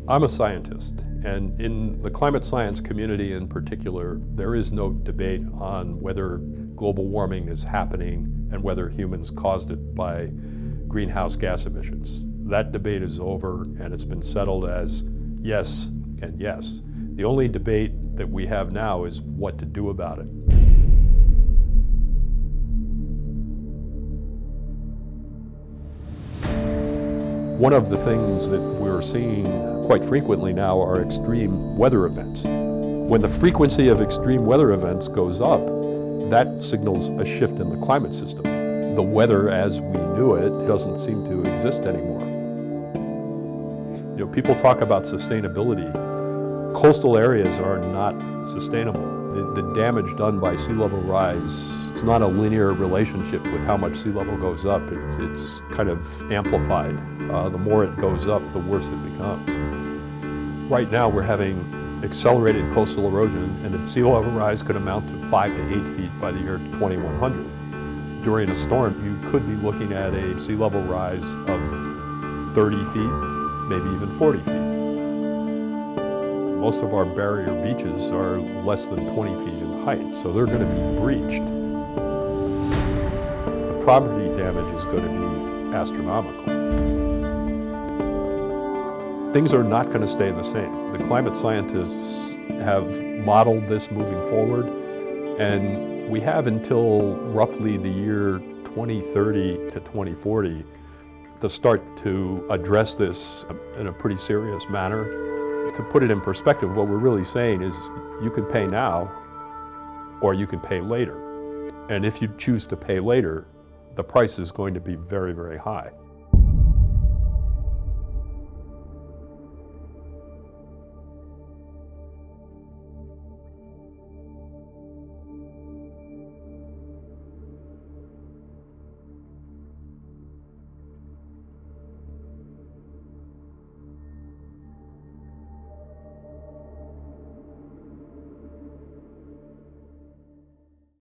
I'm a scientist, and in the climate science community in particular, there is no debate on whether global warming is happening and whether humans caused it by greenhouse gas emissions. That debate is over, and it's been settled as yes and yes. The only debate that we have now is what to do about it. One of the things that we're seeing quite frequently now are extreme weather events. When the frequency of extreme weather events goes up, that signals a shift in the climate system. The weather as we knew it doesn't seem to exist anymore. You know, people talk about sustainability. Coastal areas are not sustainable. The damage done by sea level rise, it's not a linear relationship with how much sea level goes up. It's kind of amplified. The more it goes up, the worse it becomes. Right now we're having accelerated coastal erosion, and the sea level rise could amount to 5 to 8 feet by the year 2100. During a storm, you could be looking at a sea level rise of 30 feet, maybe even 40 feet. Most of our barrier beaches are less than 20 feet in height, so they're going to be breached. The property damage is going to be astronomical. Things are not going to stay the same. The climate scientists have modeled this moving forward, and we have until roughly the year 2030 to 2040 to start to address this in a pretty serious manner. To put it in perspective, what we're really saying is you can pay now or you can pay later. And if you choose to pay later, the price is going to be very, very high.